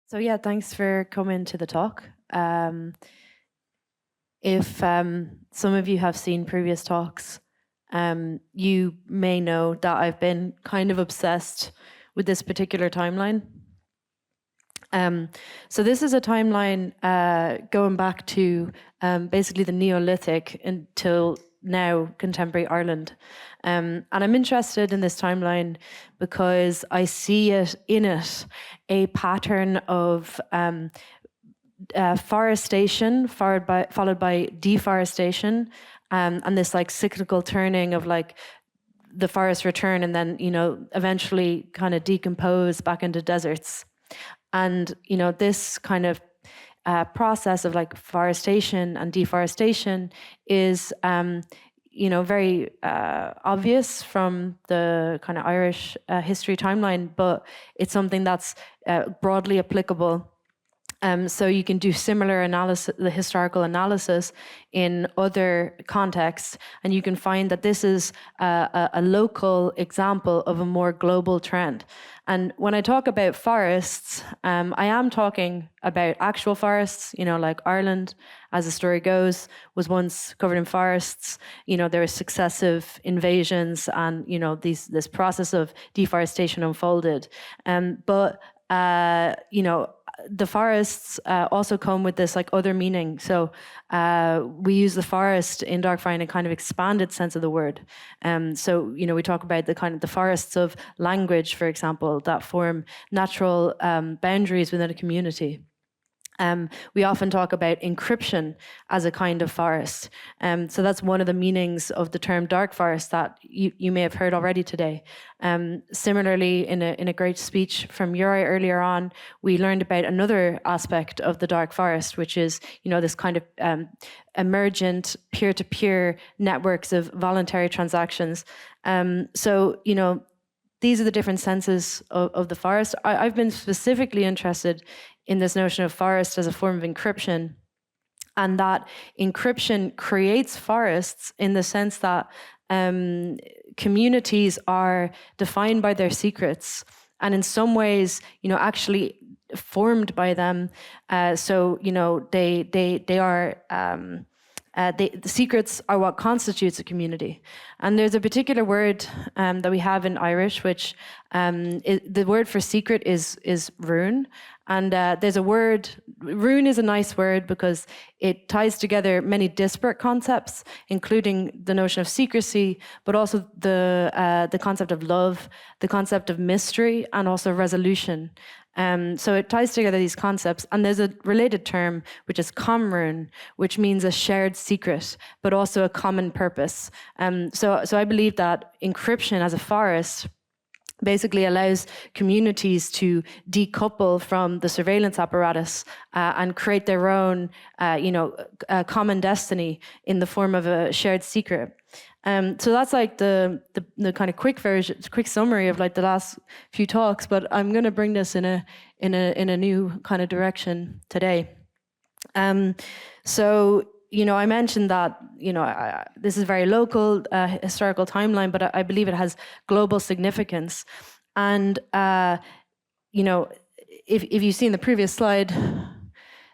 So yeah, thanks for coming to the talk. If some of you have seen previous talks, you may know that I've been kind of obsessed with this particular timeline. So this is a timeline going back to basically the Neolithic until now contemporary Ireland. And I'm interested in this timeline because I see in it a pattern of forestation followed by deforestation, and this like cyclical turning of like the forests return and then, you know, eventually kind of decompose back into deserts. And, you know, this kind of process of like forestation and deforestation is, you know, very obvious from the kind of Irish history timeline, but it's something that's broadly applicable. So you can do similar analysis, the historical analysis in other contexts, and you can find that this is a local example of a more global trend. And when I talk about forests, I am talking about actual forests, you know, like Ireland, as the story goes, was once covered in forests. You know, there were successive invasions and, you know, this process of deforestation unfolded. But you know, the forests also come with this like other meaning. So we use the forest in Darkfire in a kind of expanded sense of the word. So, you know, we talk about the kind of the forests of language, for example, that form natural boundaries within a community. We often talk about encryption as a kind of forest. So that's one of the meanings of the term dark forest that you may have heard already today. Similarly, in a great speech from Uri earlier on, we learned about another aspect of the dark forest, which is, you know, this kind of emergent peer-to-peer networks of voluntary transactions. So, you know, these are the different senses of the forest. I've been specifically interested in this notion of forest as a form of encryption, and that encryption creates forests in the sense that communities are defined by their secrets, and in some ways, you know, actually formed by them. So, you know, they are. The secrets are what constitutes a community. And there's a particular word that we have in Irish, which the word for secret is rune. And there's a word, rune is a nice word because it ties together many disparate concepts, including the notion of secrecy, but also the concept of love, the concept of mystery, and also resolution. So it ties together these concepts, and there's a related term, which is comrune, which means a shared secret, but also a common purpose. So I believe that encryption as a forest basically allows communities to decouple from the surveillance apparatus and create their own, common destiny in the form of a shared secret. So that's like the kind of quick summary of like the last few talks. But I'm going to bring this in a new kind of direction today. So, you know, I mentioned that, you know, this is very local historical timeline, but I believe it has global significance. And, you know, if you've seen the previous slide,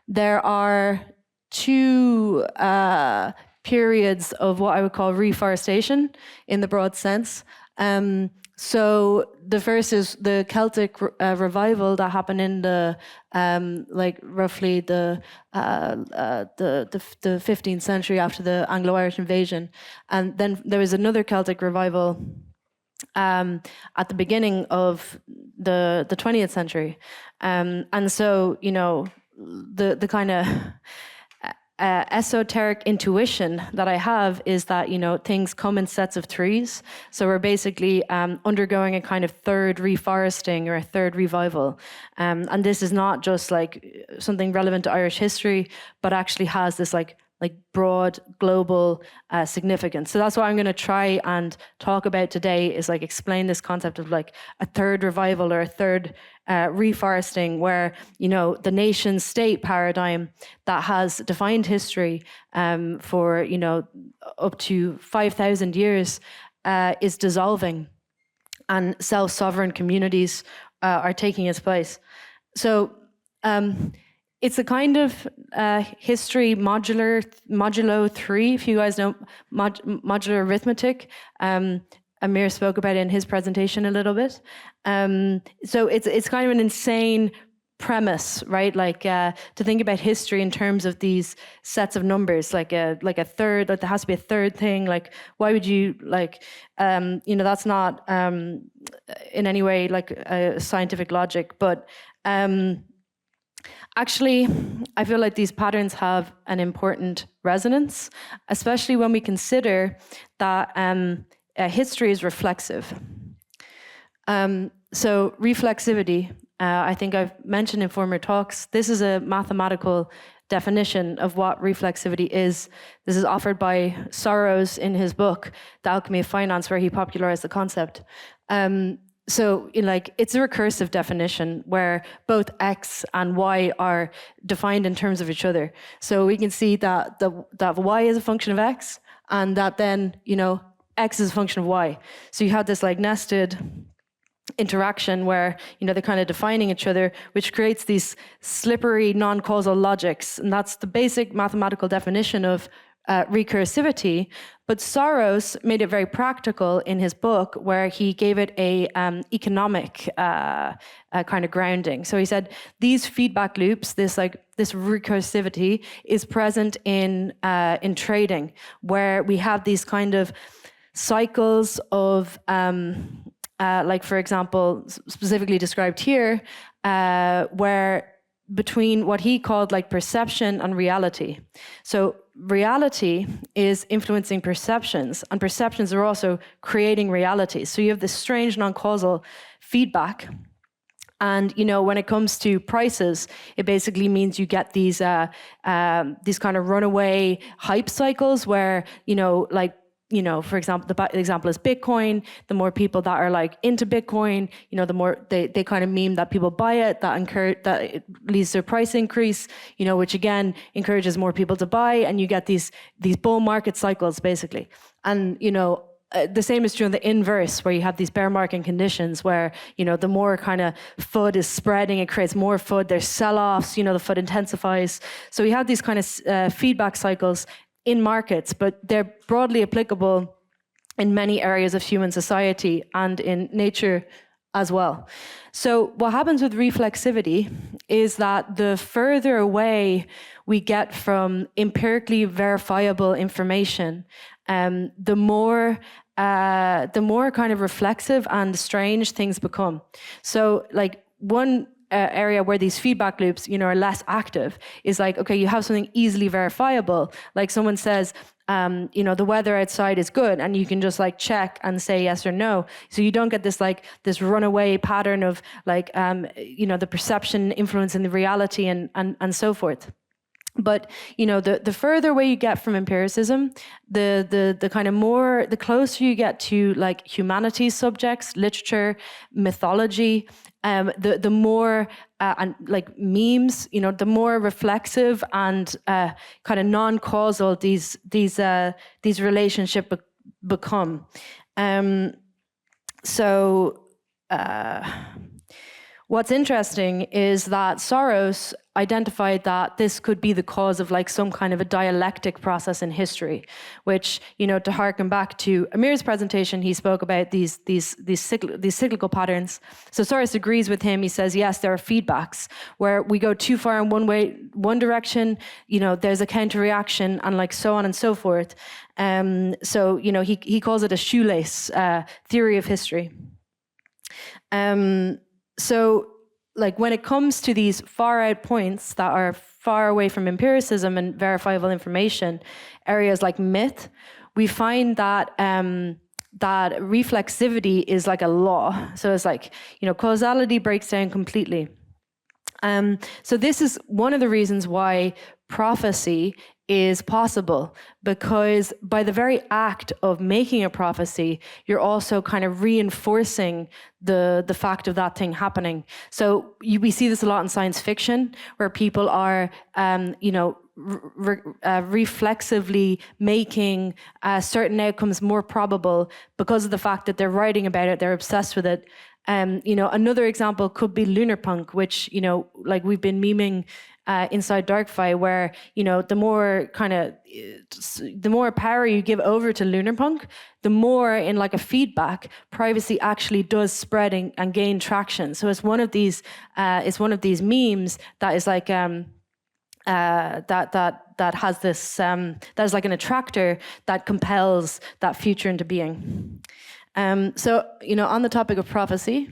there are two periods of what I would call reforestation in the broad sense. So the first is the Celtic revival that happened in the roughly the 15th century after the Anglo-Irish invasion, and then there was another Celtic revival at the beginning of the 20th century, and so, you know, the kind of esoteric intuition that I have is that, you know, things come in sets of threes. So we're basically undergoing a kind of third reforesting or a third revival. And this is not just like something relevant to Irish history, but actually has this like broad global significance. So that's what I'm going to try and talk about today, is like explain this concept of like a third revival or a third reforesting, where, you know, the nation state paradigm that has defined history for, you know, up to 5,000 years is dissolving, and self-sovereign communities are taking its place. So it's a kind of history modulo 3, if you guys know modular arithmetic. Amir spoke about it in his presentation a little bit. So it's kind of an insane premise, right? Like to think about history in terms of these sets of numbers, like a third, like there has to be a third thing. Like, why would you like, that's not in any way like a scientific logic, but actually, I feel like these patterns have an important resonance, especially when we consider that history is reflexive. So reflexivity, I think I've mentioned in former talks, this is a mathematical definition of what reflexivity is. This is offered by Soros in his book, The Alchemy of Finance, where he popularized the concept. So it's a recursive definition where both X and Y are defined in terms of each other. So we can see that that Y is a function of X, and that then, X is a function of Y. So you have this like nested interaction where, they're kind of defining each other, which creates these slippery non-causal logics. And that's the basic mathematical definition of recursivity. But Soros made it very practical in his book, where he gave it a economic kind of grounding. So he said these feedback loops, this recursivity, is present in trading, where we have these kind of cycles of like, for example, specifically described here, where between what he called like perception and reality. So reality is influencing perceptions, and perceptions are also creating reality. So you have this strange non-causal feedback. And, when it comes to prices, it basically means you get these kind of runaway hype cycles where, for example, the example is Bitcoin. The more people that are like into Bitcoin, the more they kind of meme that people buy it, that it leads to a price increase, which again encourages more people to buy, and you get these bull market cycles basically. And the same is true in the inverse, where you have these bear market conditions where, the more kind of FUD is spreading, it creates more FUD, there's sell-offs, the FUD intensifies. So we have these kind of feedback cycles in markets, but they're broadly applicable in many areas of human society and in nature as well. So what happens with reflexivity is that the further away we get from empirically verifiable information, the more kind of reflexive and strange things become. So like one area where these feedback loops, are less active is like, okay, you have something easily verifiable. Like someone says, the weather outside is good, and you can just like check and say yes or no. So you don't get this runaway pattern of like, the perception influencing the reality and so forth. But the further away you get from empiricism, the kind of more, the closer you get to like humanities subjects, literature, mythology, the more and like memes, the more reflexive and kind of non-causal these relationships become. What's interesting is that Soros identified that this could be the cause of like some kind of a dialectic process in history, which, to harken back to Amir's presentation, he spoke about these cyclical patterns. So Soros agrees with him. He says, yes, there are feedbacks where we go too far in one direction, there's a counter reaction, and like so on and so forth. So he calls it a shoelace theory of history. So, like when it comes to these far out points that are far away from empiricism and verifiable information, areas like myth, we find that that reflexivity is like a law. So it's like, causality breaks down completely. So this is one of the reasons why prophecy is possible, because by the very act of making a prophecy, you're also kind of reinforcing the fact of that thing happening. So we see this a lot in science fiction, where people are, reflexively making certain outcomes more probable because of the fact that they're writing about it, they're obsessed with it. Another example could be lunarpunk, which, like we've been memeing inside DarkFi, where, the more power you give over to lunarpunk, the more in like a feedback, privacy actually does spread and gain traction. So it's one of these memes that is like that has this that is like an attractor that compels that future into being. So on the topic of prophecy,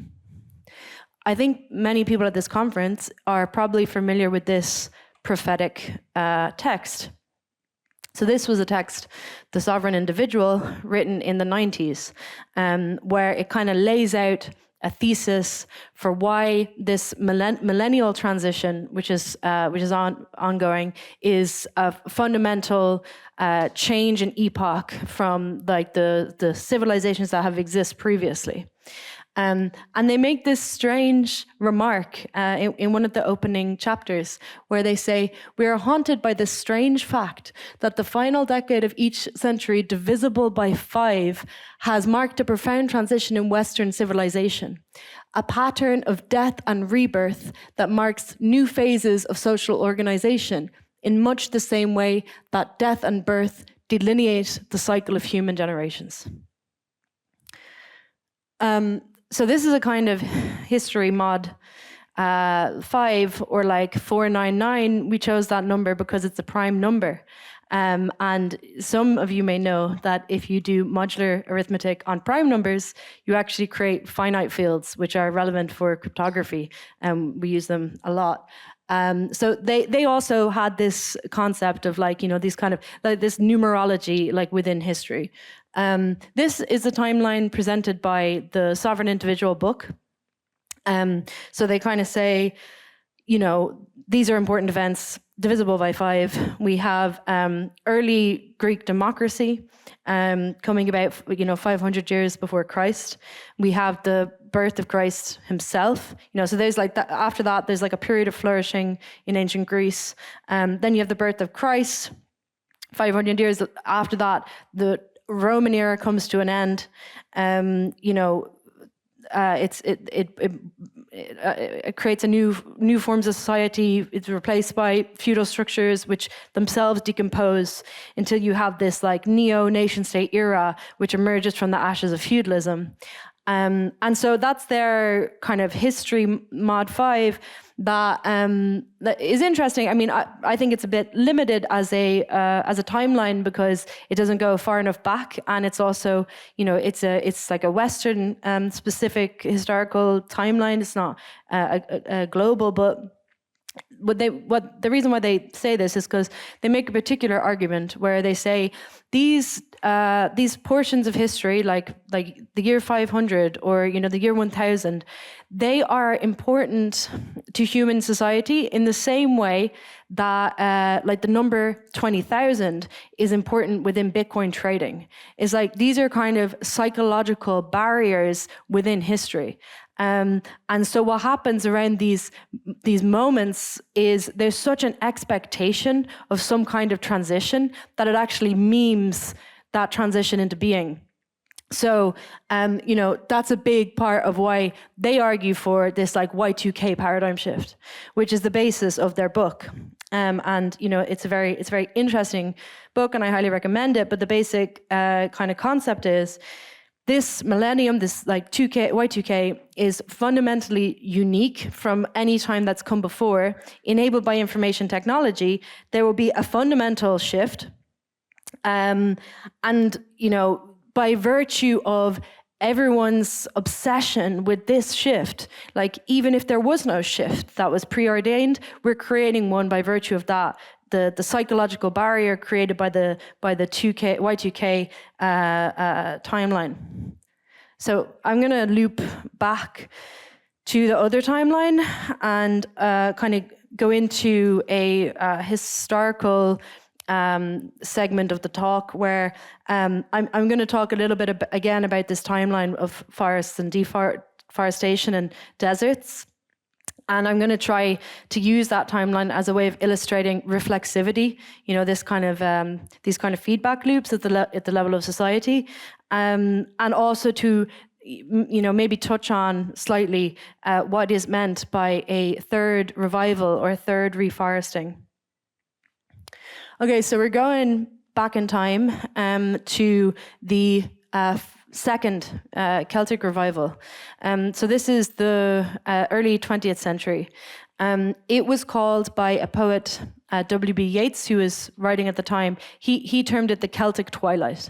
I think many people at this conference are probably familiar with this prophetic text. So this was a text, The Sovereign Individual, written in the 90s, where it kind of lays out a thesis for why this millennial transition, which is ongoing, is a fundamental change in epoch from like the civilizations that have existed previously. And they make this strange remark in one of the opening chapters where they say, "We are haunted by this strange fact that the final decade of each century, divisible by 5, has marked a profound transition in Western civilization, a pattern of death and rebirth that marks new phases of social organization in much the same way that death and birth delineate the cycle of human generations." So this is a kind of history mod 5, or like 499. We chose that number because it's a prime number. And some of you may know that if you do modular arithmetic on prime numbers, you actually create finite fields, which are relevant for cryptography, and we use them a lot. So they also had this concept of like, these kind of like this numerology like within history. This is a timeline presented by the Sovereign Individual book. So they kind of say, these are important events divisible by 5. We have early Greek democracy coming about 500 years before Christ. We have the birth of Christ himself. So there's like that. After that, there's like a period of flourishing in ancient Greece. Then you have the birth of Christ. 500 years after that, the Roman era comes to an end. It creates a new forms of society. It's replaced by feudal structures, which themselves decompose until you have this like neo-nation state era, which emerges from the ashes of feudalism. And so that's their kind of history mod 5 that is interesting. I mean, I think it's a bit limited as a timeline because it doesn't go far enough back, and it's also it's like a Western specific historical timeline. It's not a global, but the reason why they say this is because they make a particular argument where they say these portions of history, like the year 500 or the year 1000, they are important to human society in the same way that like the number 20,000 is important within Bitcoin trading. It's like these are kind of psychological barriers within history. And so what happens around these moments is there's such an expectation of some kind of transition that it actually memes that transition into being. So, that's a big part of why they argue for this like Y2K paradigm shift, which is the basis of their book. It's a very interesting book, and I highly recommend it. But the basic kind of concept is this millennium, this like Y2K, is fundamentally unique from any time that's come before. Enabled by information technology, there will be a fundamental shift. By virtue of everyone's obsession with this shift, like even if there was no shift that was preordained, we're creating one by virtue of that. The psychological barrier created by the Y2K timeline. So I'm going to loop back to the other timeline and kind of go into a historical segment of the talk where I'm going to talk a little bit again about this timeline of forests and deforestation and deserts. And I'm going to try to use that timeline as a way of illustrating reflexivity, this kind of these kind of feedback loops at the level of society, and also to maybe touch on slightly what is meant by a third revival or third reforesting. Okay, so we're going back in time to the second Celtic revival. So this is the early 20th century. It was called by a poet, W.B. Yeats, who was writing at the time. He termed it the Celtic Twilight,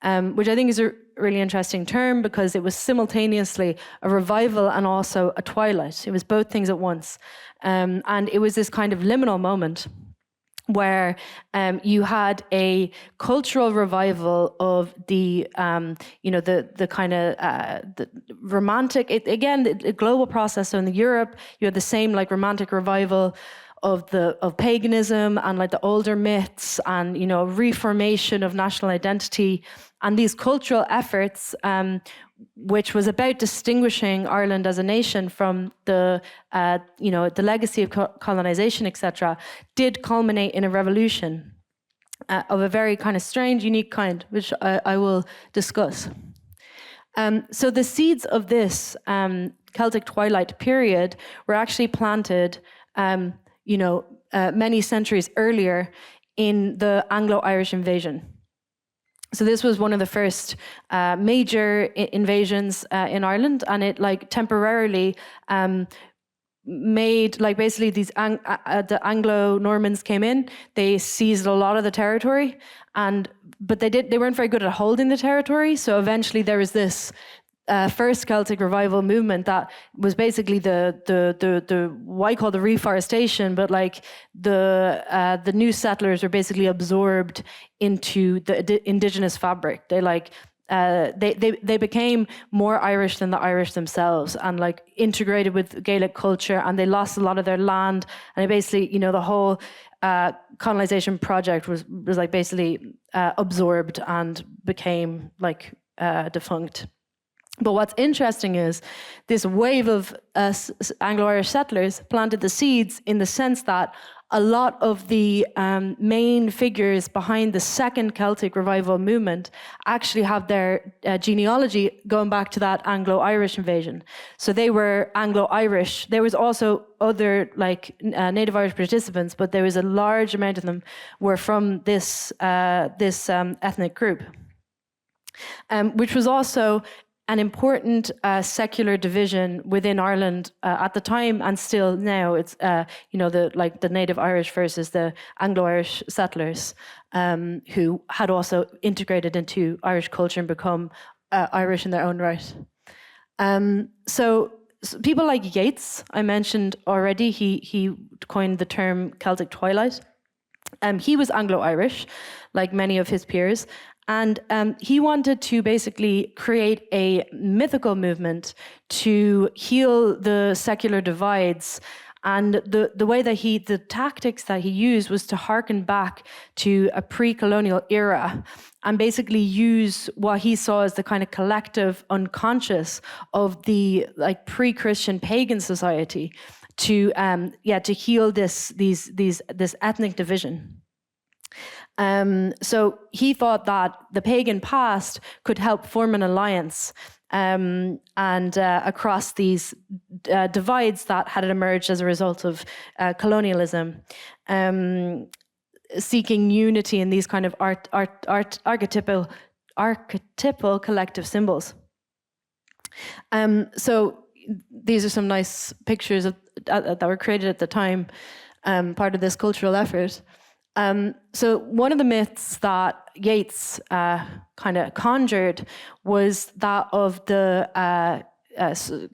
which I think is a really interesting term because it was simultaneously a revival and also a twilight. It was both things at once. And it was this kind of liminal moment where you had a cultural revival of the the kind of the romantic, the global process. So in Europe, you had the same like romantic revival of paganism and like the older myths and reformation of national identity and these cultural efforts, which was about distinguishing Ireland as a nation from the legacy of colonization, etc., did culminate in a revolution of a very kind of strange, unique kind, which I will discuss. So the seeds of this Celtic Twilight period were actually planted, many centuries earlier in the Anglo-Irish invasion. So this was one of the first major invasions in Ireland, and it like temporarily made like basically these the Anglo-Normans came in, they seized a lot of the territory, but they weren't very good at holding the territory. So eventually there was this first Celtic revival movement that was basically the what I call the reforestation, but like the new settlers were basically absorbed into the indigenous fabric. They like they became more Irish than the Irish themselves, and like integrated with Gaelic culture, and they lost a lot of their land. And it basically, the whole colonization project was like basically absorbed and became like defunct. But what's interesting is this wave of Anglo-Irish settlers planted the seeds in the sense that a lot of the main figures behind the second Celtic revival movement actually have their genealogy going back to that Anglo-Irish invasion. So they were Anglo-Irish. There was also other like Native Irish participants, but there was a large amount of them were from this ethnic group, which was also an important secular division within Ireland at the time, and still now. It's the Native Irish versus the Anglo-Irish settlers, who had also integrated into Irish culture and become Irish in their own right. So people like Yeats, I mentioned already, he coined the term Celtic Twilight. He was Anglo-Irish, like many of his peers. And he wanted to basically create a mythical movement to heal the secular divides. And the way that the tactics that he used was to harken back to a pre-colonial era and basically use what he saw as the kind of collective unconscious of the like pre-Christian pagan society to heal this ethnic division. So he thought that the pagan past could help form an alliance across these divides that had emerged as a result of colonialism, seeking unity in these kind of archetypal collective symbols. So these are some nice pictures that were created at the time, part of this cultural effort. So one of the myths that Yeats kind of conjured was that of the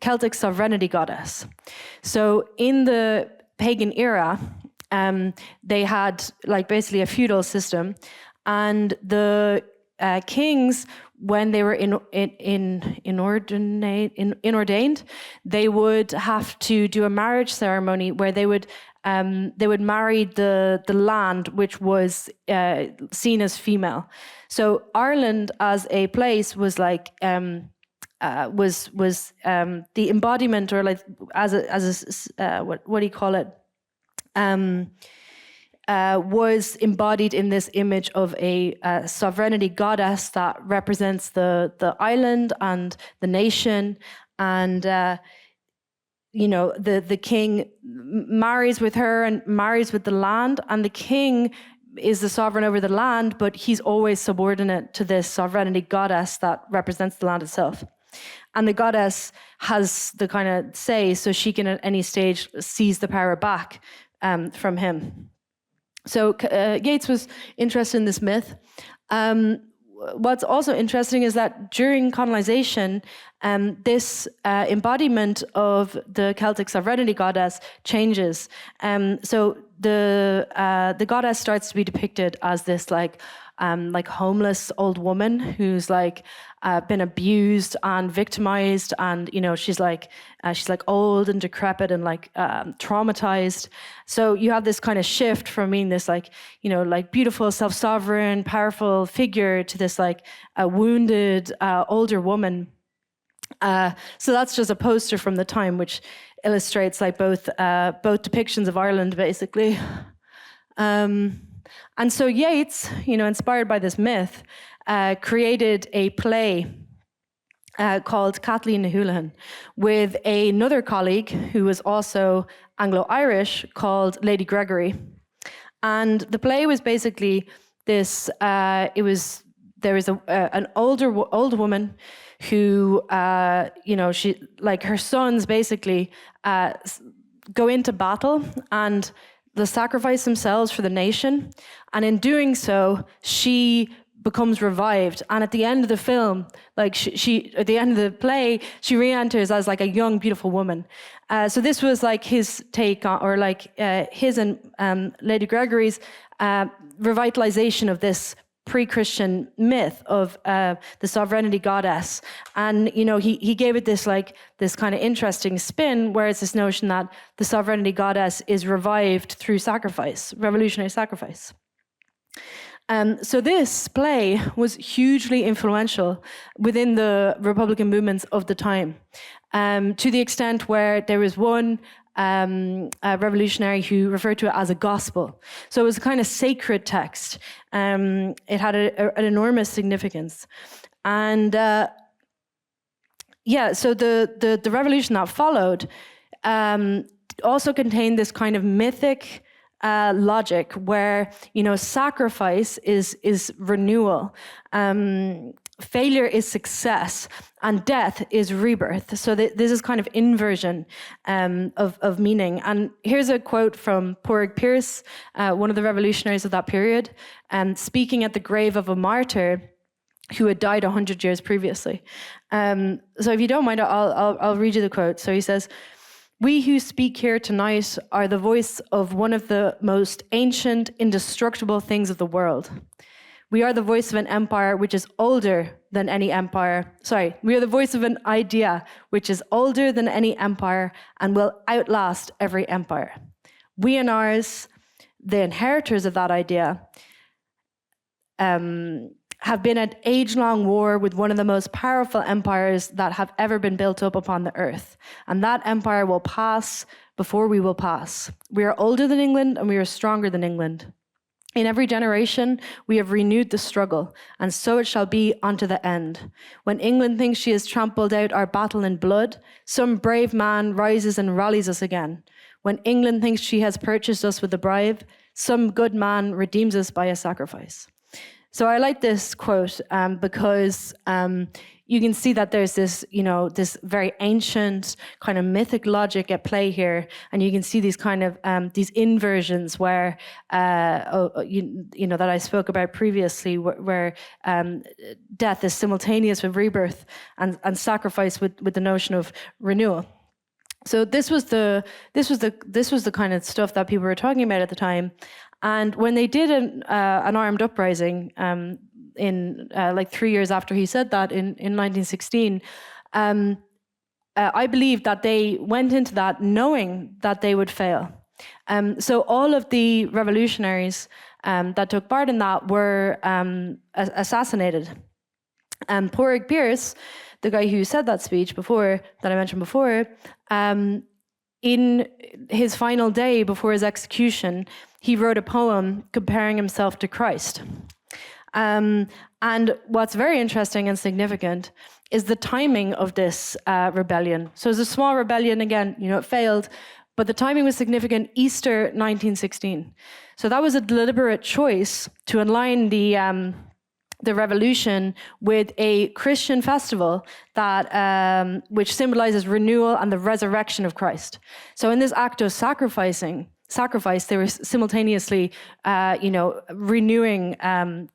Celtic sovereignty goddess. So in the pagan era, they had like basically a feudal system, and the kings, when they were inordained, they would have to do a marriage ceremony where they would marry the land which was seen as female. So Ireland as a place was like the embodiment, or like as a what do you call it? Was embodied in this image of a sovereignty goddess that represents the island and the nation, and the king marries with her and marries with the land, and the king is the sovereign over the land, but he's always subordinate to this sovereignty goddess that represents the land itself. And the goddess has the kind of say, so she can at any stage seize the power back from him. So Yeats was interested in this myth. What's also interesting is that during colonization, this embodiment of the Celtic sovereignty goddess changes. So the goddess starts to be depicted as this like homeless old woman who's like been abused and victimized, and she's like old and decrepit and like traumatized. So you have this kind of shift from being this like beautiful, self-sovereign, powerful figure to this like a wounded older woman. So that's just a poster from the time, which illustrates like both depictions of Ireland, basically. And so Yeats, inspired by this myth, created a play called Kathleen na Houlihan with another colleague who was also Anglo-Irish called Lady Gregory. And the play was basically this, there was an old woman who, she, like her sons basically go into battle and they'll sacrifice themselves for the nation. And in doing so, she becomes revived. And at the end of the film, like she at the end of the play, she re-enters as like a young, beautiful woman. So this was like his take on, or like his and Lady Gregory's revitalization of this pre-Christian myth of the sovereignty goddess. And he gave it this kind of interesting spin, where it's this notion that the sovereignty goddess is revived through sacrifice, revolutionary sacrifice. So this play was hugely influential within the Republican movements of the time, to the extent where there was one revolutionary who referred to it as a gospel. So it was a kind of sacred text. It had an enormous significance. And so the revolution that followed also contained this kind of mythic logic where, sacrifice is renewal. Failure is success, and death is rebirth. So this is kind of inversion of meaning. And here's a quote from Pádraig Pearse, one of the revolutionaries of that period, speaking at the grave of a martyr who had died 100 years previously. So if you don't mind, I'll read you the quote. So he says, "We who speak here tonight are the voice of one of the most ancient, indestructible things of the world. We are the voice of an empire which is older than any empire. We are the voice of an idea which is older than any empire and will outlast every empire. We and ours, the inheritors of that idea, have been at age-long war with one of the most powerful empires that have ever been built up upon the earth. And that empire will pass before we will pass. We are older than England and we are stronger than England. In every generation, we have renewed the struggle, and so it shall be unto the end. When England thinks she has trampled out our battle in blood, some brave man rises and rallies us again. When England thinks she has purchased us with a bribe, some good man redeems us by a sacrifice." So I like this quote because you can see that there's this, this very ancient kind of mythic logic at play here, and you can see these kind of these inversions where, that I spoke about previously, where death is simultaneous with rebirth, and sacrifice with the notion of renewal. So this was the kind of stuff that people were talking about at the time. And when they did an armed uprising in 3 years after he said that in 1916, I believe that they went into that knowing that they would fail. So all of the revolutionaries that took part in that were assassinated. Pádraig Pearse, the guy who said that speech before, that I mentioned before, in his final day before his execution, he wrote a poem comparing himself to Christ. And what's very interesting and significant is the timing of this rebellion. So it was a small rebellion, again, it failed, but the timing was significant, Easter 1916. So that was a deliberate choice to align the revolution with a Christian festival that which symbolizes renewal and the resurrection of Christ. So in this act of sacrifice, they were simultaneously, renewing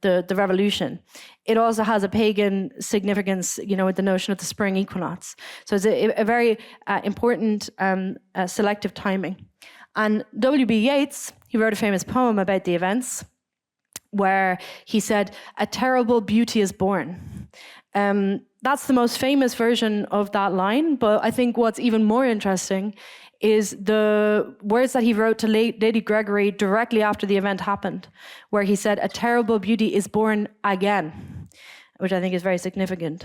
the revolution. It also has a pagan significance, with the notion of the spring equinox. So it's a very important selective timing. And W.B. Yeats, he wrote a famous poem about the events, where he said, "A terrible beauty is born." That's the most famous version of that line, but I think what's even more interesting is the words that he wrote to Lady Gregory directly after the event happened, where he said, "A terrible beauty is born again," which I think is very significant.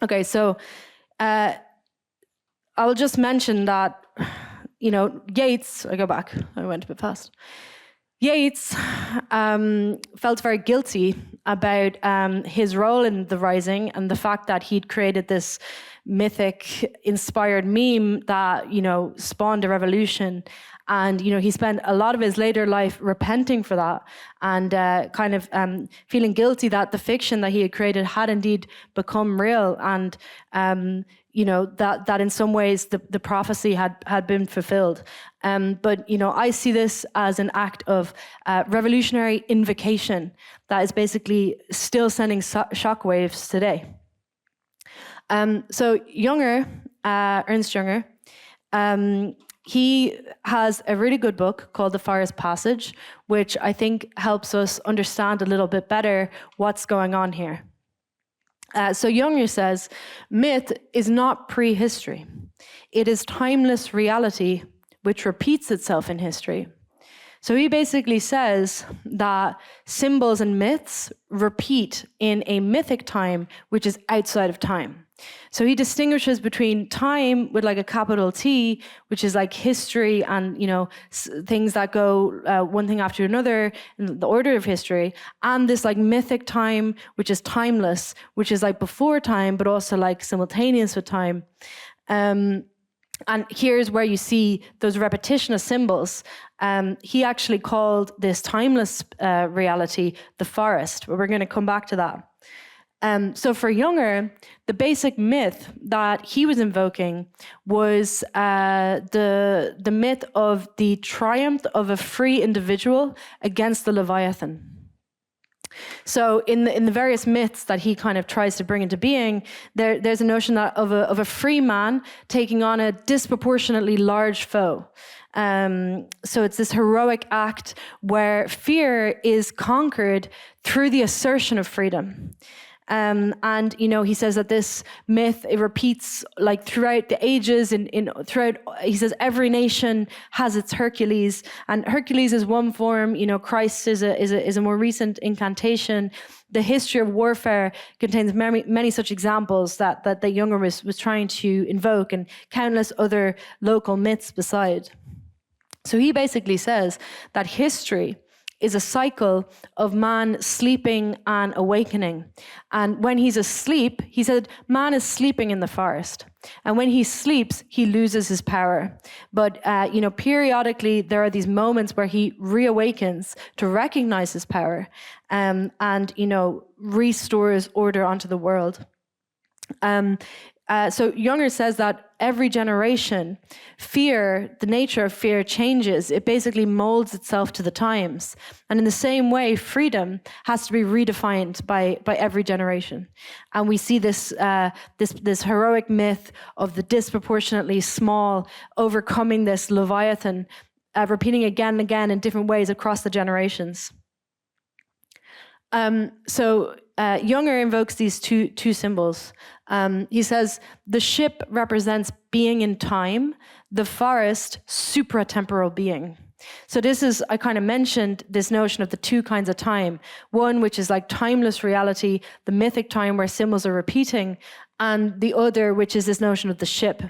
Okay, so I'll just mention that, Yeats, I went a bit fast. Yeats felt very guilty about his role in the Rising and the fact that he'd created this mythic-inspired meme that, spawned a revolution. And, he spent a lot of his later life repenting for that and kind of feeling guilty that the fiction that he had created had indeed become real and, that in some ways the prophecy had been fulfilled. But, I see this as an act of revolutionary invocation that is basically still sending shockwaves today. So Ernst Jünger, he has a really good book called The Forest Passage, which I think helps us understand a little bit better what's going on here. So Jünger says, myth is not prehistory. It is timeless reality which repeats itself in history. So he basically says that symbols and myths repeat in a mythic time which is outside of time. So he distinguishes between time with like a capital T, which is like history and, things that go one thing after another in the order of history, and this like mythic time, which is timeless, which is like before time, but also like simultaneous with time. And here's where you see those repetition of symbols. He actually called this timeless reality the forest, but we're going to come back to that. So for Jünger, the basic myth that he was invoking was the myth of the triumph of a free individual against the Leviathan. So in the various myths that he kind of tries to bring into being, there's a notion that of a free man taking on a disproportionately large foe. So it's this heroic act where fear is conquered through the assertion of freedom. And he says that this myth, it repeats like throughout the ages throughout, he says every nation has its Hercules, and Hercules is one form, Christ is a more recent incantation. The history of warfare contains many such examples that Jünger was trying to invoke, and countless other local myths beside. So he basically says that history is a cycle of man sleeping and awakening. And when he's asleep, he said, man is sleeping in the forest. And when he sleeps, he loses his power. But, periodically there are these moments where he reawakens to recognize his power and restores order onto the world. So Jünger says that every generation, the nature of fear changes. It basically molds itself to the times. And in the same way, freedom has to be redefined by every generation. And we see this heroic myth of the disproportionately small overcoming this Leviathan, repeating again and again in different ways across the generations. So Jünger invokes these two symbols. He says the ship represents being in time, the forest supratemporal being. So this is, I kind of mentioned this notion of the two kinds of time. One, which is like timeless reality, the mythic time where symbols are repeating, and the other, which is this notion of the ship.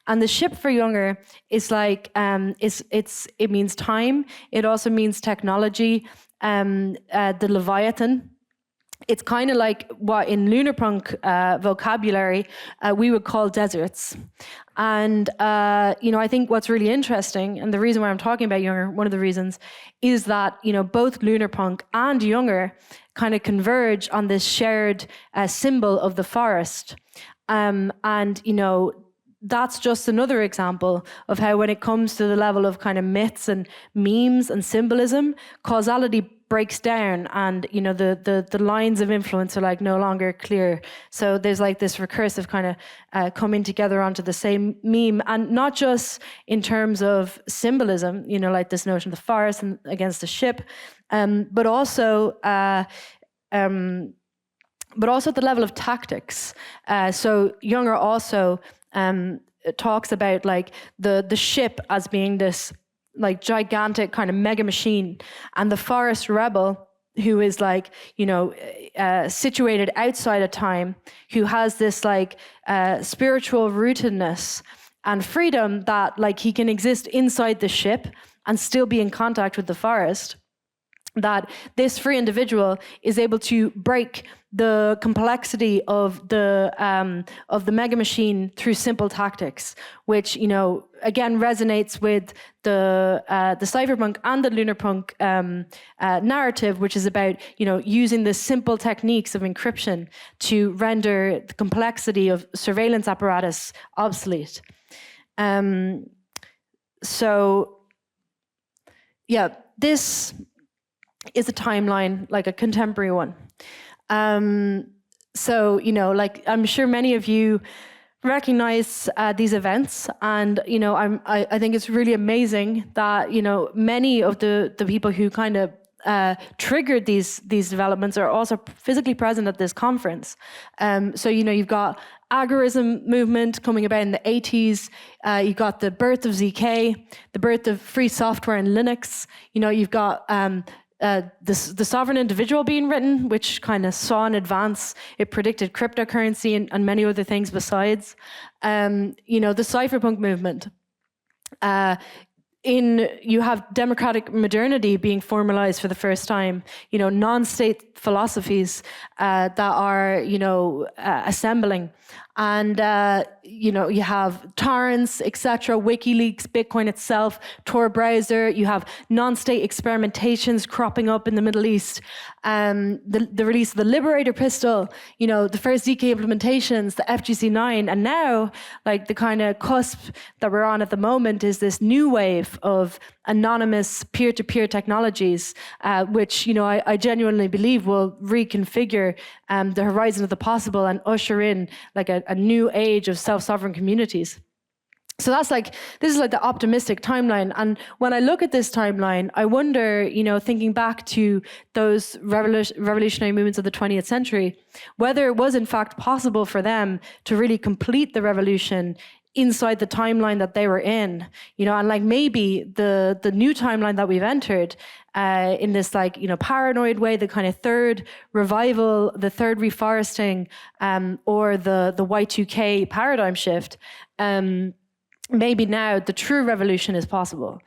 And the ship for Junger is like, it means time. It also means technology, the Leviathan. It's kind of like what in lunarpunk vocabulary we would call deserts. And, I think what's really interesting, and the reason why I'm talking about Junger, one of the reasons, is that, both lunarpunk and Junger kind of converge on this shared symbol of the forest. That's just another example of how when it comes to the level of kind of myths and memes and symbolism, causality breaks down, and the lines of influence are like no longer clear. So there's like this recursive kind of coming together onto the same meme, and not just in terms of symbolism, like this notion of the forest and against the ship, but also at the level of tactics. So Junger also talks about like the ship as being this like gigantic kind of mega machine, and the forest rebel, who is like, situated outside of time, who has this like spiritual rootedness and freedom that like he can exist inside the ship and still be in contact with the forest. That this free individual is able to break the complexity of the mega machine through simple tactics, which again resonates with the cypherpunk and the lunarpunk narrative, which is about using the simple techniques of encryption to render the complexity of surveillance apparatus obsolete. This is a timeline, like a contemporary one. Like I'm sure many of you recognize these events, and I think it's really amazing that many of the people who kind of triggered these developments are also physically present at this conference. You've got agorism movement coming about in the 80s. You've got the birth of ZK, the birth of free software in Linux. You've got the sovereign individual being written, which kind of saw in advance. It predicted cryptocurrency and many other things besides. The cypherpunk movement. You have democratic modernity being formalized for the first time. Non-state philosophies that are assembling. And, you have torrents, etc., WikiLeaks, Bitcoin itself, Tor browser. You have non-state experimentations cropping up in the Middle East. The release of the Liberator pistol, the first ZK implementations, the FGC9. And now, like the kind of cusp that we're on at the moment is this new wave of anonymous peer-to-peer technologies, which, I genuinely believe will reconfigure the horizon of the possible and usher in like a new age of self-sovereign communities. So this is like the optimistic timeline. And when I look at this timeline, I wonder, thinking back to those revolutionary movements of the 20th century, whether it was in fact possible for them to really complete the revolution inside the timeline that they were in, and like maybe the new timeline that we've entered in this paranoid way, the kind of third revival, the third reforesting, or the Y2K paradigm shift, maybe now the true revolution is possible.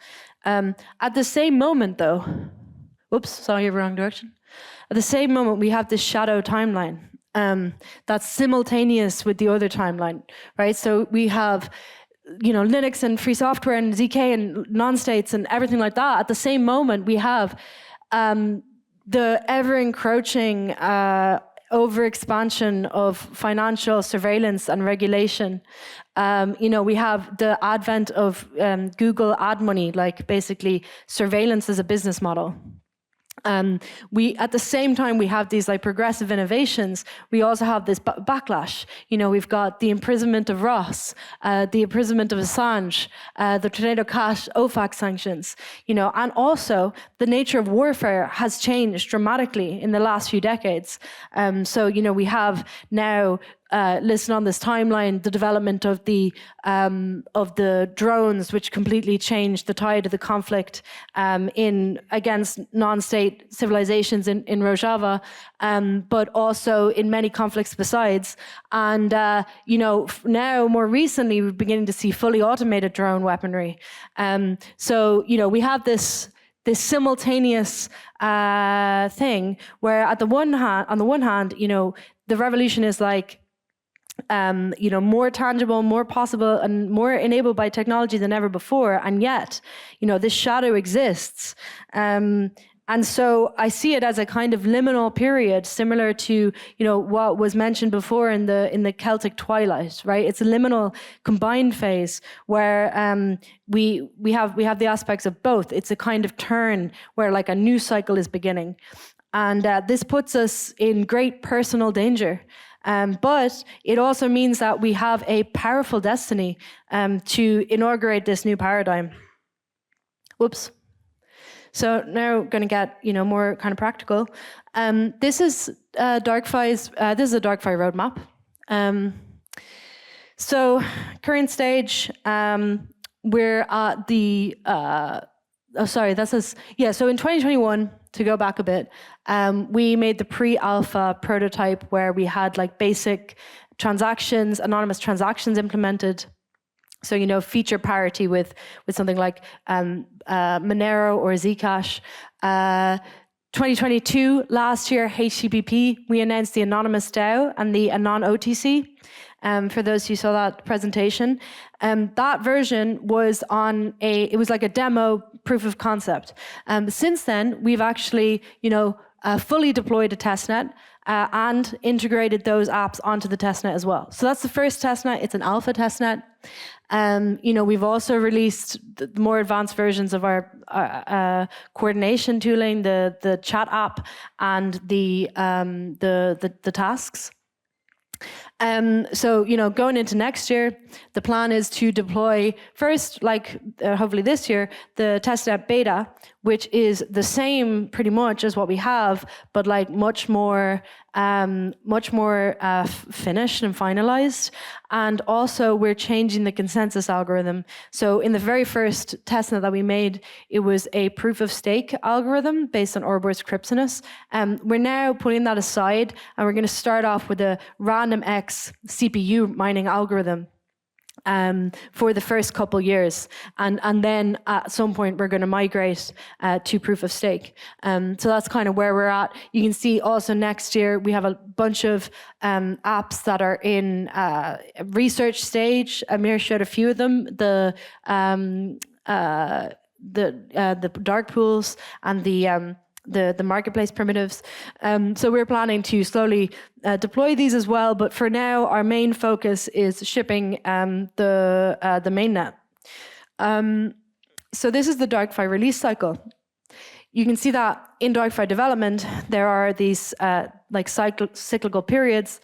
At the same moment though, oops, sorry, wrong direction. At the same moment, we have this shadow timeline. That's simultaneous with the other timeline, right? So we have, Linux and free software and ZK and non-states and everything like that. At the same moment, we have the ever-encroaching overexpansion of financial surveillance and regulation. We have the advent of Google ad money, like basically surveillance as a business model. We, at the same time, we have these like progressive innovations. We also have this backlash. We've got the imprisonment of Ross, the imprisonment of Assange, the Tornado Cash OFAC sanctions, and also the nature of warfare has changed dramatically in the last few decades. So, we have now listed on this timeline the development of the drones, which completely changed the tide of the conflict against non-state civilizations in Rojava, but also in many conflicts besides. And now more recently we're beginning to see fully automated drone weaponry. So we have this simultaneous thing where on the one hand, the revolution is like more tangible, more possible, and more enabled by technology than ever before. And yet, this shadow exists. And so I see it as a kind of liminal period, similar to what was mentioned before in the Celtic twilight, right? It's a liminal combined phase where we have the aspects of both. It's a kind of turn where like a new cycle is beginning, and this puts us in great personal danger. But it also means that we have a powerful destiny to inaugurate this new paradigm. Whoops. So now going to get more kind of practical. This is DarkFi's. This is a DarkFi roadmap. So current stage, we're at the. So in 2021, to go back a bit, we made the pre-alpha prototype where we had like basic transactions, anonymous transactions implemented. So, feature parity with something like Monero or Zcash. 2022, last year, HCPP, we announced the anonymous DAO and the anon OTC. For those who saw that presentation, that version was it was like a demo proof of concept. Since then, we've actually, fully deployed a testnet and integrated those apps onto the testnet as well. So that's the first testnet. It's an alpha testnet. We've also released the more advanced versions of our coordination tooling, the chat app, and the tasks. So, going into next year, the plan is to deploy first, hopefully this year, the testnet beta, which is the same pretty much as what we have, but much more finished and finalized. And also we're changing the consensus algorithm. So in the very first testnet that we made, it was a proof of stake algorithm based on Ouroboros Crypsinus. We're now putting that aside, and we're going to start off with a random X CPU mining algorithm for the first couple years, and then at some point we're going to migrate to proof of stake. So that's kind of where we're at. You can see also next year we have a bunch of apps that are in research stage. Amir showed a few of them. The dark pools and the marketplace primitives. So we're planning to slowly deploy these as well, but for now our main focus is shipping the mainnet. So this is the DarkFi release cycle. You can see that in DarkFi development there are these cyclical periods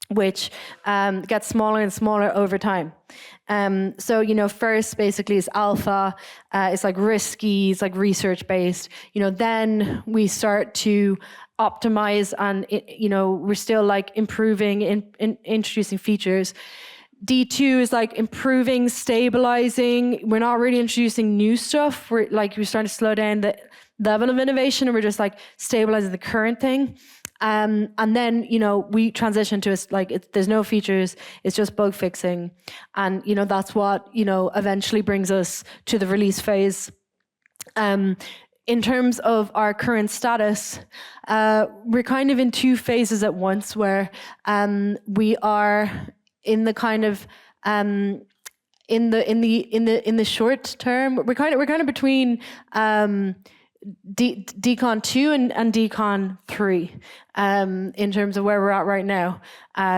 which get smaller and smaller over time. So, first basically is alpha, it's like risky, it's like research based. Then we start to optimize and, we're still like improving, introducing features. D2 is like improving, stabilizing. We're not really introducing new stuff. We're starting to slow down the level of innovation, and we're just like stabilizing the current thing. And then, we transition to there's no features, it's just bug fixing. And, that's what, eventually brings us to the release phase. In terms of our current status, we're kind of in two phases at once, where we are in the kind of in the short term, we're kind of between Decon 2 and Decon 3 in terms of where we're at right now.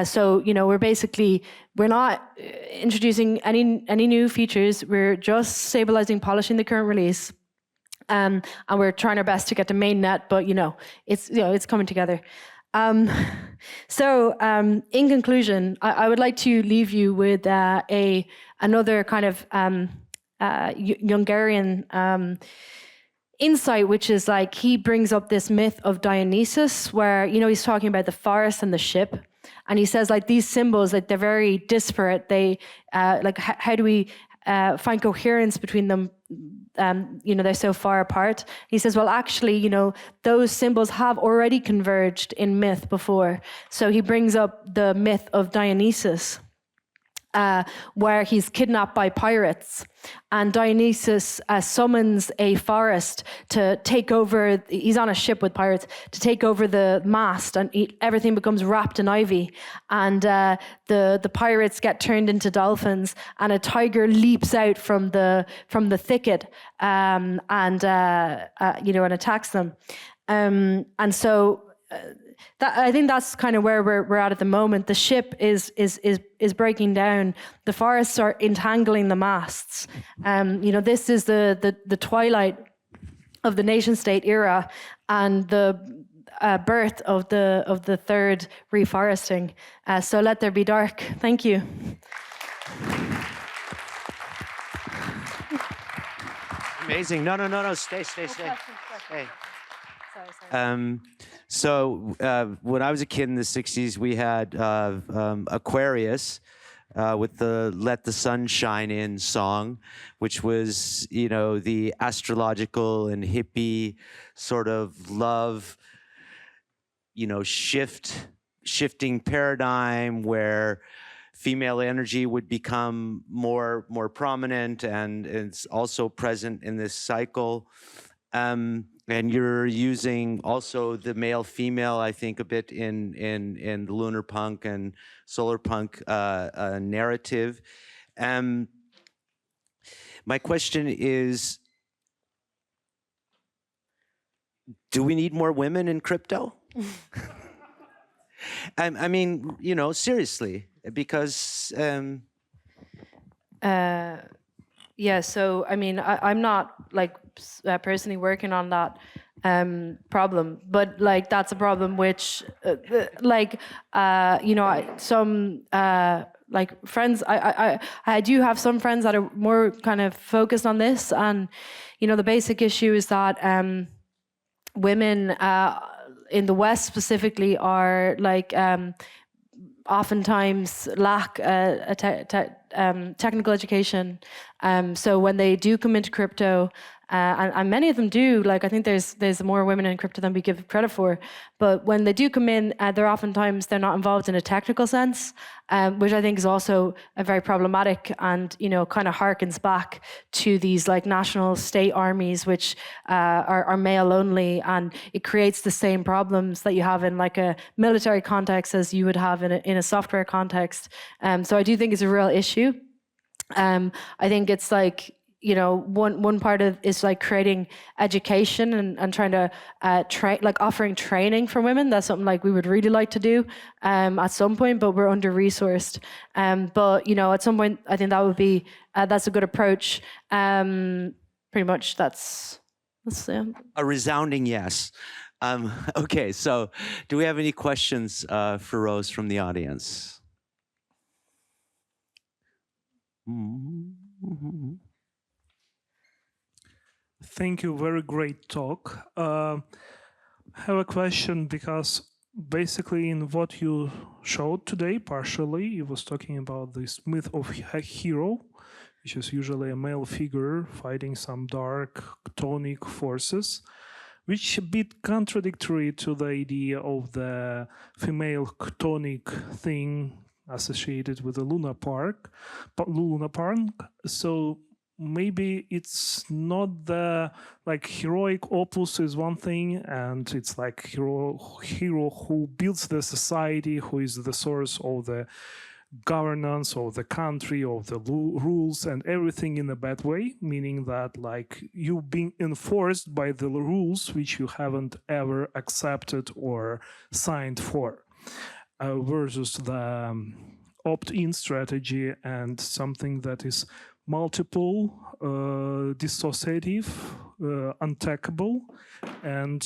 So, we're not introducing any new features. We're just stabilizing, polishing the current release. And we're trying our best to get to mainnet, but it's coming together. So in conclusion, I would like to leave you with another kind of Jungarian insight, which is like he brings up this myth of Dionysus, where he's talking about the forest and the ship, and he says like these symbols, like they're very disparate. They like how do we find coherence between them? They're so far apart. He says, well, actually, those symbols have already converged in myth before. So he brings up the myth of Dionysus, where he's kidnapped by pirates, and Dionysus summons a forest to take over. He's on a ship with pirates to take over the mast, and everything becomes wrapped in ivy. And the pirates get turned into dolphins, and a tiger leaps out from the thicket, and attacks them. And so. I think that's kind of where we're at the moment. The ship is breaking down. The forests are entangling the masts. This is the twilight of the nation-state era and the birth of the third reforesting. So let there be dark. Thank you. Amazing. No. Stay. Hey. Sorry. So when I was a kid in the 60s, we had Aquarius with the Let the Sun Shine In song, which was, the astrological and hippie sort of love, shifting paradigm where female energy would become more prominent, and it's also present in this cycle. And you're using also the male-female, I think, a bit in the lunar punk and solar punk narrative. My question is, do we need more women in crypto? I mean, seriously, because... Yeah, so I mean, I'm not like personally working on that problem, but like that's a problem which, some like friends. I do have some friends that are more kind of focused on this, and the basic issue is that women in the West specifically are like. Oftentimes lack technical education. So when they do come into crypto, and many of them do, like I think there's more women in crypto than we give credit for, but when they do come in, they're not involved in a technical sense, which I think is also very problematic, and kind of harkens back to these like national state armies, which are male only, and it creates the same problems that you have in like a military context as you would have in a software context. So I do think it's a real issue. I think it's like, one part of is like creating education and trying to offering training for women. That's something like we would really like to do at some point, but we're under-resourced. But at some point, I think that would be that's a good approach. Pretty much, that's a resounding yes. Okay, so do we have any questions for Rose from the audience? Mm-hmm. Thank you, very great talk. I have a question, because basically in what you showed today, partially, you was talking about this myth of a hero, which is usually a male figure fighting some dark chthonic forces, which is a bit contradictory to the idea of the female chthonic thing associated with the lunarpunk. So maybe it's not the like heroic opus is one thing, and it's like hero who builds the society, who is the source of the governance of the country, of the rules and everything in a bad way, meaning that like you've been enforced by the rules which you haven't ever accepted or signed for, versus the opt-in strategy and something that is multiple, dissociative, untackable, and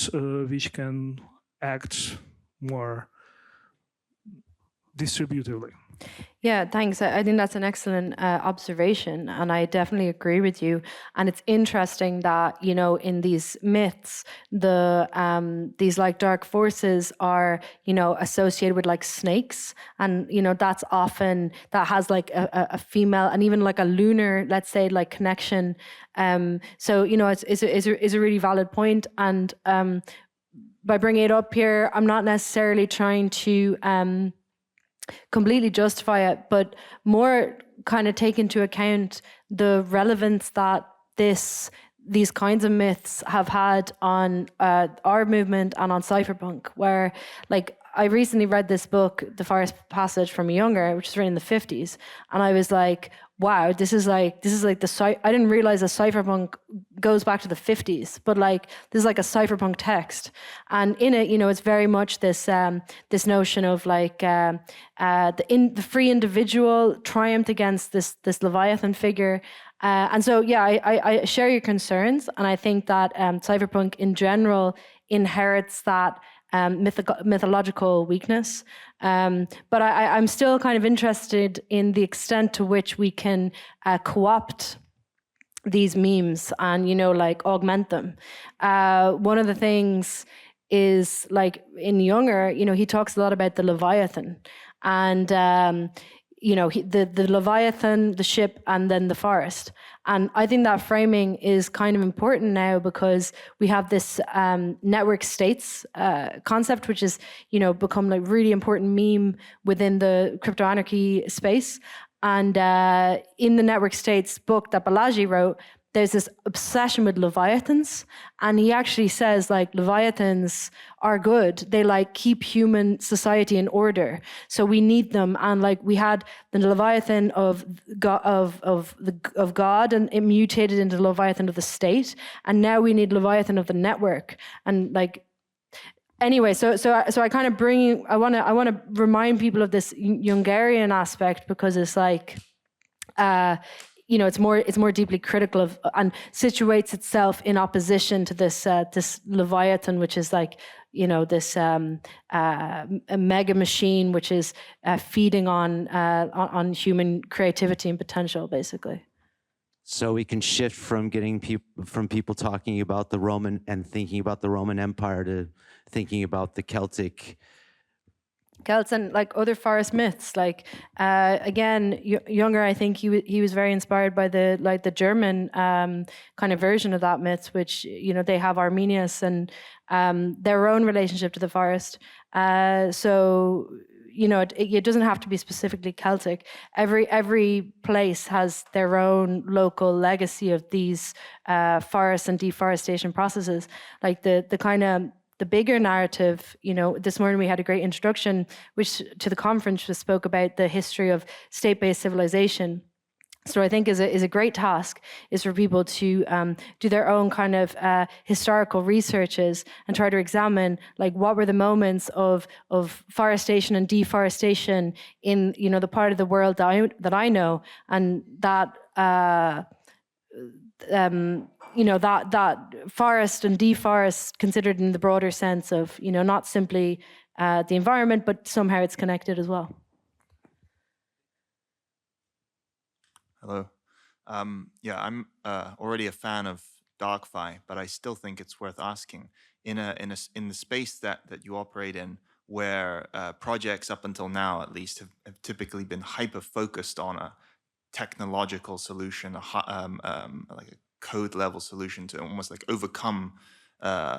which can act more distributively. Yeah, thanks. I think that's an excellent observation, and I definitely agree with you. And it's interesting that, you know, in these myths, these like dark forces are, you know, associated with like snakes, and you know that has like a female and even like a lunar, let's say, like connection. So you know, it's a really valid point, and by bringing it up here, I'm not necessarily trying to completely justify it, but more kind of take into account the relevance that these kinds of myths have had on our movement and on cypherpunk, where like I recently read this book, The Forest Passage from Younger, which is written in the 50s, and I was like, wow, this is like I didn't realize that cypherpunk goes back to the 50s, but like this is like a cypherpunk text, and in it, you know, it's very much this this notion of like the free individual triumphed against this Leviathan figure. And so, yeah, I share your concerns, and I think that cypherpunk in general inherits that mythological weakness. But I'm still kind of interested in the extent to which we can co-opt these memes and, you know, like augment them. One of the things is like in Younger, you know, he talks a lot about the Leviathan and, you know, the Leviathan, the ship, and then the forest. And I think that framing is kind of important now because we have this network states concept, which is, you know, become like really important meme within the crypto anarchy space. And in the network states book that Balaji wrote, there's this obsession with Leviathans, and he actually says like Leviathans are good. They like keep human society in order, so we need them. And like we had the Leviathan of God, and it mutated into the Leviathan of the state, and now we need Leviathan of the network. And like anyway, so I kind of I want to remind people of this Jungerian aspect because it's like. You know, it's more deeply critical of and situates itself in opposition to this this Leviathan, which is like, you know, this a mega machine which is feeding on human creativity and potential, basically. So we can shift from people talking about the Roman and thinking about the Roman Empire to thinking about the Celts and like other forest myths. Like again, Younger, I think he was very inspired by the German kind of version of that myth, which, you know, they have Arminius and their own relationship to the forest. So, you know, it doesn't have to be specifically Celtic. Every place has their own local legacy of these forest and deforestation processes. Like the kind of the bigger narrative, you know, this morning we had a great introduction to the conference, which spoke about the history of state-based civilization. So I think is a great task is for people to do their own kind of historical researches and try to examine like what were the moments of forestation and deforestation in, you know, the part of the world that I know, and that you know, that forest and deforest considered in the broader sense of, you know, not simply the environment, but somehow it's connected as well. Hello. Yeah, I'm already a fan of DarkFi, but I still think it's worth asking in the space that you operate in, where projects up until now, at least, have typically been hyper focused on a technological solution, like a code level solution to almost like overcome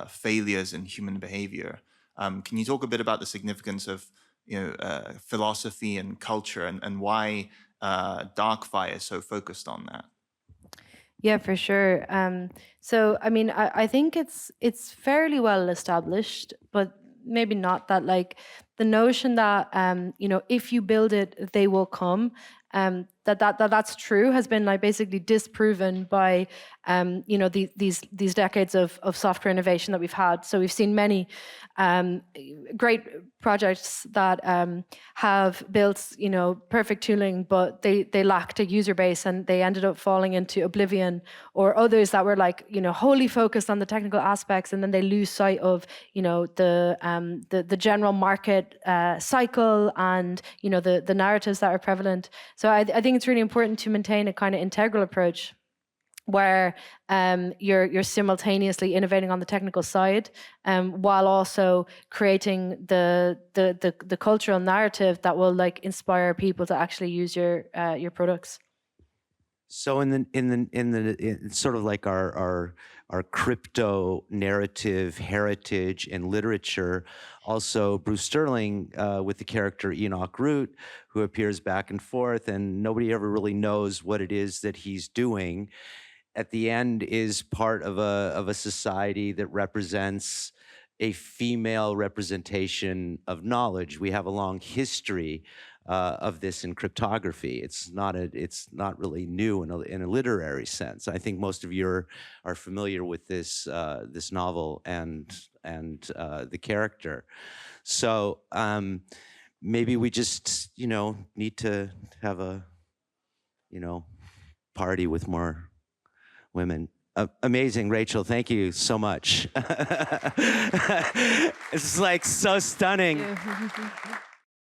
failures in human behavior. Can you talk a bit about the significance of, you know, philosophy and culture, and why DarkFi is so focused on that? Yeah, for sure. So I mean, I think it's fairly well established, but maybe not that, like the notion that you know, if you build it, they will come. that's true has been like basically disproven by these decades of software innovation that we've had. So we've seen many great projects that have built perfect tooling, but they lacked a user base and they ended up falling into oblivion, or others that were like wholly focused on the technical aspects, and then they lose sight of the general market cycle and the narratives that are prevalent. So I think it's really important to maintain a kind of integral approach where you're simultaneously innovating on the technical side, while also creating the cultural narrative that will like inspire people to actually use your products. So in sort of like our crypto narrative heritage and literature, also Bruce Sterling with the character Enoch Root, who appears back and forth, and nobody ever really knows what it is that he's doing, at the end is part of a society that represents a female representation of knowledge. We have a long history of this in cryptography. It's not really new in a literary sense. I think most of you are familiar with this this novel and the character. So maybe we just need to have a party with more women. Amazing, Rachel. Thank you so much. It's like so stunning.